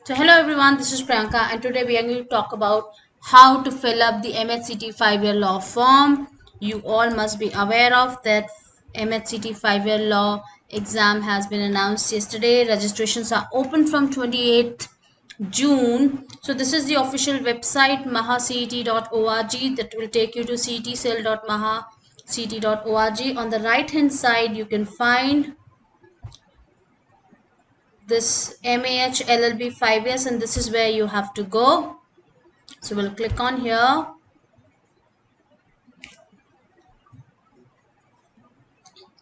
So hello everyone, this is Priyanka and today we are going to talk about how to fill up the MHCT 5-year law form. You all must be aware of that MHCT 5-year law exam has been announced yesterday. Registrations are open from 28th June. So this is the official website mahacet.org that will take you to cetcell.mahacet.org. On the right hand side you can find this MAH LLB 5 years and this is where you have to go. So we'll click on here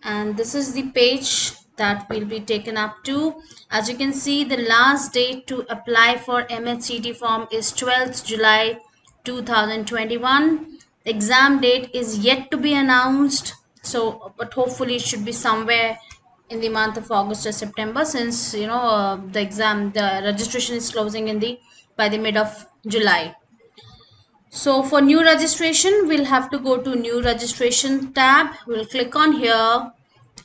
and this is the page that will be taken up to. As you can see, the last date to apply for MHCT form is 12th July 2021. Exam date is yet to be announced, so but hopefully it should be somewhere in the month of August or September, since the registration is closing in the by the mid of July. So for new registration, we'll have to go to new registration tab. We'll click on here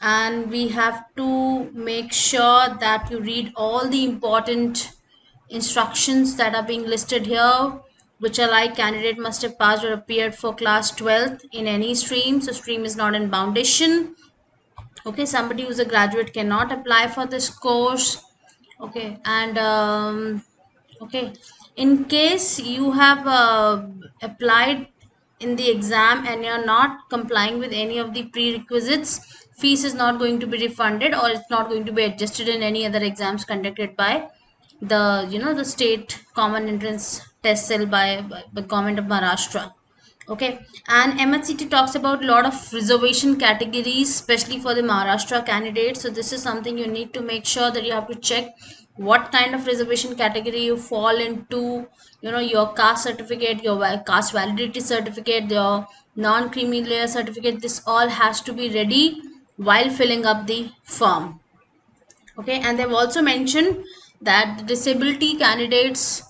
and we have to make sure that you read all the important instructions that are being listed here, which are like candidate must have passed or appeared for class 12th in any stream. So stream is not in foundation. Okay, somebody who's a graduate cannot apply for this course. Okay, and okay, in case you have applied in the exam and you're not complying with any of the prerequisites, fees is not going to be refunded or it's not going to be adjusted in any other exams conducted by the state common entrance test cell by the government of Maharashtra. Okay, and MHCT talks about a lot of reservation categories, especially for the Maharashtra candidates. So this is something you need to make sure that you have to check what kind of reservation category you fall into. Your caste certificate, your caste validity certificate, your non-creamy layer certificate. This all has to be ready while filling up the form. Okay, and they've also mentioned that the disability candidates,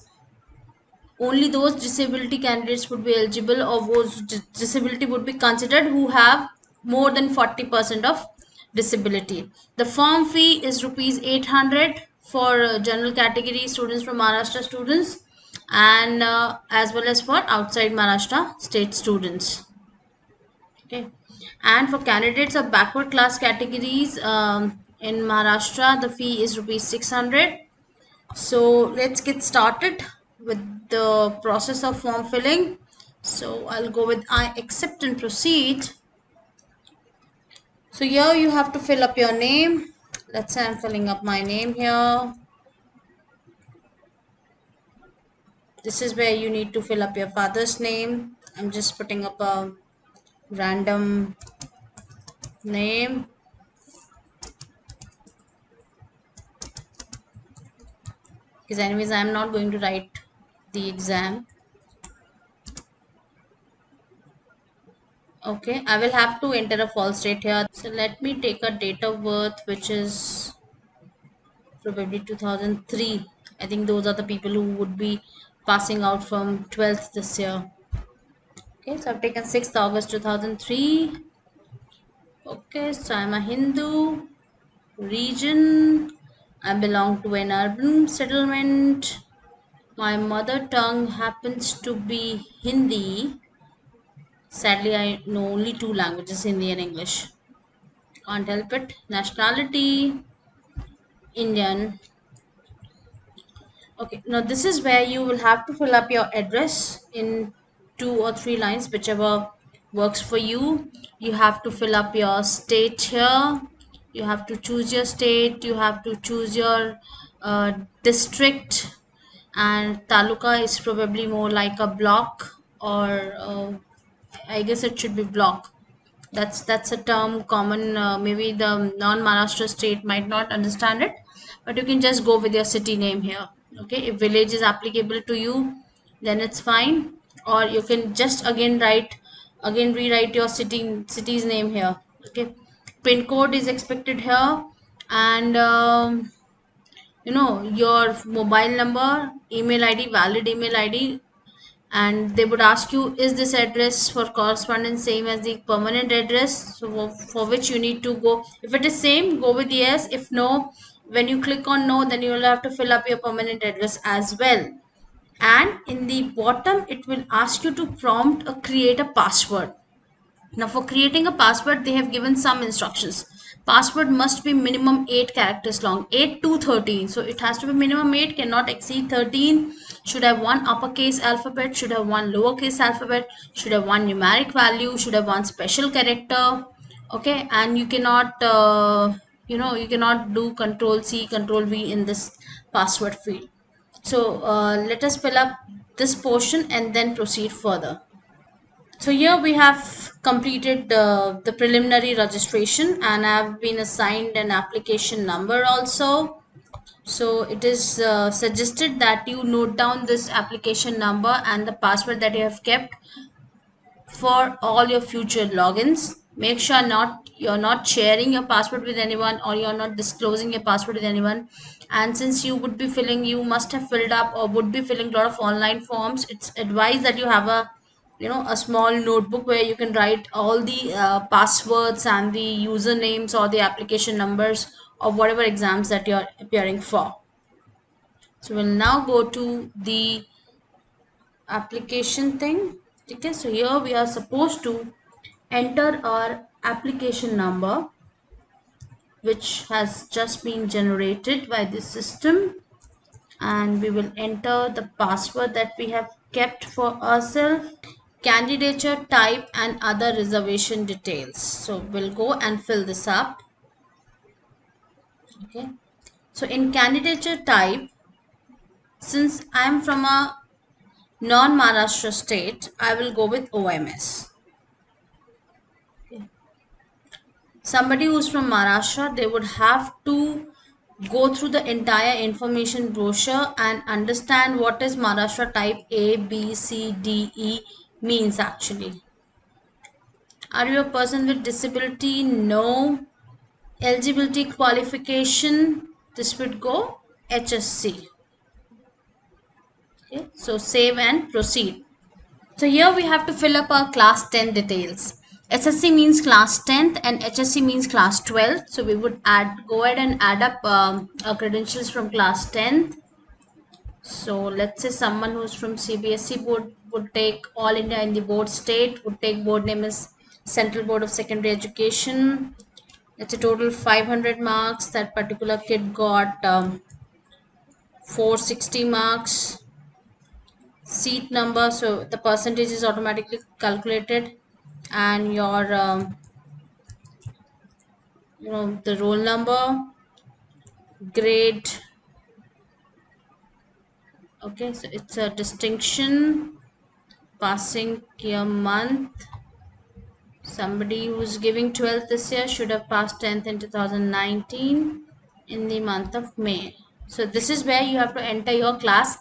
only those disability candidates would be eligible, or those disability would be considered who have more than 40% of disability. The form fee is rupees 800 for general category students from Maharashtra students, and as well as for outside Maharashtra state students. Okay, and for candidates of backward class categories in Maharashtra, the fee is rupees 600. So let's get started with the process of form filling. So I'll go with I accept and proceed. So here you have to fill up your name. Let's say I'm filling up my name here. This is where you need to fill up your father's name. I'm just putting up a random name. Because anyways, I'm not going to write the exam. Okay, I will have to enter a false date here. So let me take a date of birth which is probably 2003. I think those are the people who would be passing out from 12th this year. Okay, so I've taken 6th August 2003. Okay, so I'm a Hindu. Region, I belong to an urban settlement. My mother tongue happens to be Hindi. Sadly, I know only two languages, Hindi and English. Can't help it. Nationality, Indian. Okay, now this is where you will have to fill up your address in 2 or 3 lines, whichever works for you. You have to fill up your state here. You have to choose your state. You have to choose your district, and taluka is probably more like a block, or I guess it should be block. That's a term common. Maybe the non-Maharashtra state might not understand it, but you can just go with your city name here. Okay, if village is applicable to you, then it's fine. Or you can just again rewrite your city's name here. Okay, pin code is expected here, and your mobile number, email ID, valid email ID, and they would ask you, is this address for correspondence same as the permanent address, so for which you need to go. If it is same, go with yes. If no, when you click on no, then you will have to fill up your permanent address as well. And in the bottom it will ask you to prompt or create a password. Now for creating a password, they have given some instructions. Password must be minimum 8 characters long, 8 to 13. So it has to be minimum 8, cannot exceed 13. Should have one uppercase alphabet, should have one lowercase alphabet, should have one numeric value, should have one special character. Okay, and you cannot, you cannot do Control C, Control V in this password field. So let us fill up this portion and then proceed further. So here we have completed the preliminary registration and I have been assigned an application number also. So it is suggested that you note down this application number and the password that you have kept for all your future logins. Make sure you're not sharing your password with anyone or you're not disclosing your password with anyone. And since you must have filled up or would be filling a lot of online forms, it's advised that you have a small notebook where you can write all the passwords and the usernames or the application numbers of whatever exams that you're appearing for. So we'll now go to the application thing. Okay, so here we are supposed to enter our application number, which has just been generated by the system, and we will enter the password that we have kept for ourselves, candidature type and other reservation details. So we'll go and fill this up. Okay, so in candidature type, since I am from a non-Maharashtra state, I will go with OMS. Somebody who's from Maharashtra, they would have to go through the entire information brochure and understand what is Maharashtra type A, B, C, D, E means actually. Are you a person with disability? No. Eligibility qualification, this would go HSC. Okay, so save and proceed. So here we have to fill up our class 10 details. SSC means class 10th and HSC means class 12th. So we would go ahead and add up our credentials from class 10th. So let's say someone who's from CBSE board would take All India in the board state, would take board name as Central Board of Secondary Education. It's a total 500 marks. That particular kid got 460 marks. Seat number, so the percentage is automatically calculated, and your the roll number, grade. Okay, so it's a distinction, passing year month. Somebody who's giving 12th this year should have passed 10th in 2019 in the month of May. So this is where you have to enter your class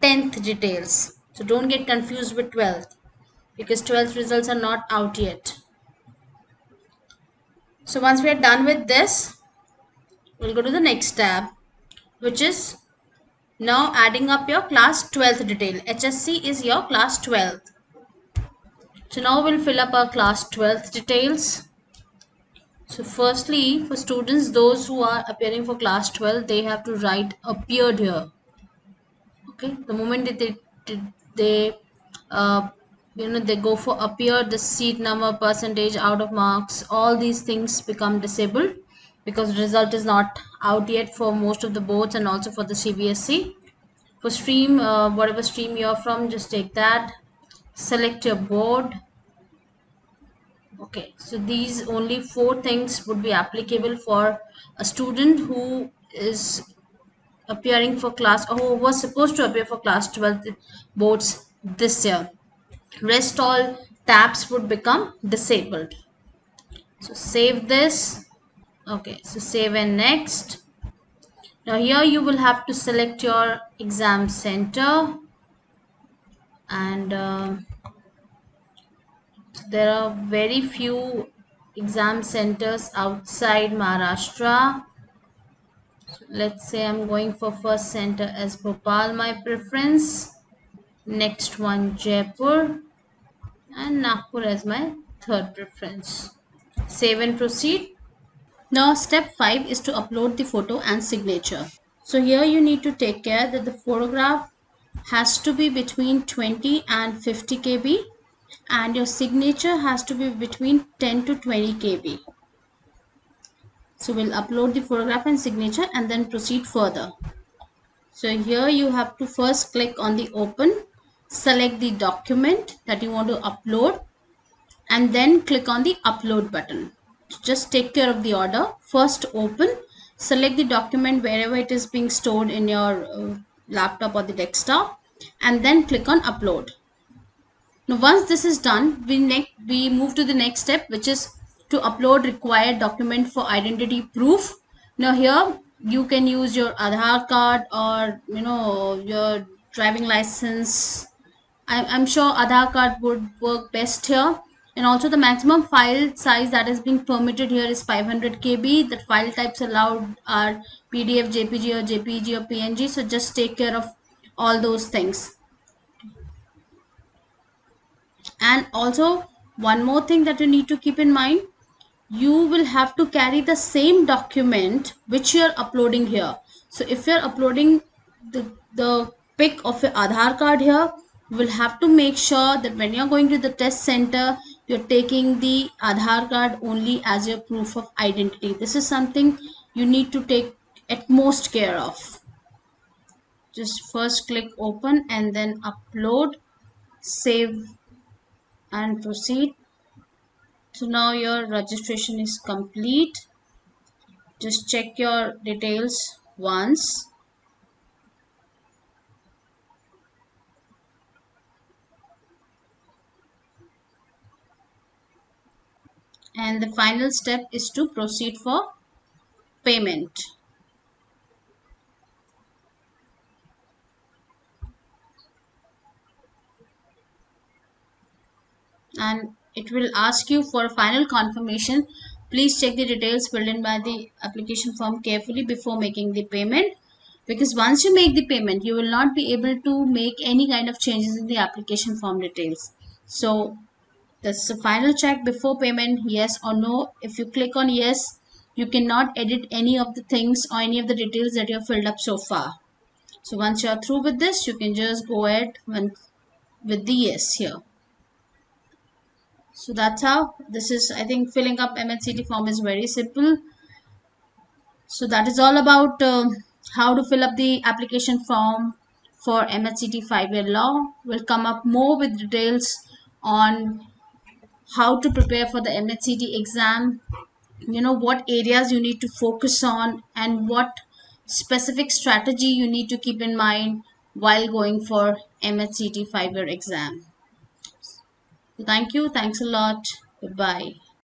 10th details. So don't get confused with 12th because 12th results are not out yet. So once we are done with this, we'll go to the next tab, which is now adding up your class 12th detail. HSC is your class 12th. So now we'll fill up our class 12th details. So firstly, for students, those who are appearing for class 12, they have to write appeared here. Okay, the moment that they go for appeared, the seat number, percentage, out of marks, all these things become disabled because result is not out yet for most of the boards and also for the CBSE. For stream, whatever stream you're from, just take that, select your board. Okay, so these only 4 things would be applicable for a student who is appearing for class or who was supposed to appear for class 12 boards this year. Rest all tabs would become disabled. So save this. Okay, so save and next. Now here you will have to select your exam center, and there are very few exam centers outside Maharashtra. So let's say I'm going for first center as Bhopal, my preference. Next one Jaipur, and Nagpur as my third preference. Save and proceed. Now step 5 is to upload the photo and signature. So here you need to take care that the photograph has to be between 20 and 50 kb and your signature has to be between 10 to 20 kb. So we'll upload the photograph and signature and then proceed further. So here you have to first click on the open, select the document that you want to upload and then click on the upload button. Just take care of the order. First open, select the document wherever it is being stored in your laptop or the desktop and then click on upload. Now once this is done, we move to the next step, which is to upload required document for identity proof. Now here you can use your Aadhaar card or your driving license. I'm sure Aadhaar card would work best here. And also the maximum file size that is being permitted here is 500 kb. The file types allowed are PDF, JPG or JPG or PNG. So just take care of all those things. And also one more thing that you need to keep in mind, you will have to carry the same document which you are uploading here. So if you are uploading the pic of your Aadhaar card here, you will have to make sure that when you are going to the test center, you're taking the Aadhaar card only as your proof of identity. This is something you need to take at most care of. Just first click open and then upload, save and proceed. So now your registration is complete. Just check your details once. And the final step is to proceed for payment. And it will ask you for final confirmation. Please check the details filled in by the application form carefully before making the payment, because once you make the payment you will not be able to make any kind of changes in the application form details. So this is a final check before payment, yes or no. If you click on yes, you cannot edit any of the things or any of the details that you have filled up so far. So once you are through with this, you can just go ahead with the yes here. So that's how this is. I think filling up MHCT form is very simple. So that is all about how to fill up the application form for MHCT 5-year law. We'll come up more with details on how to prepare for the MHCT exam, what areas you need to focus on and what specific strategy you need to keep in mind while going for MHCT 5-year exam. So thank you. Thanks a lot. Goodbye.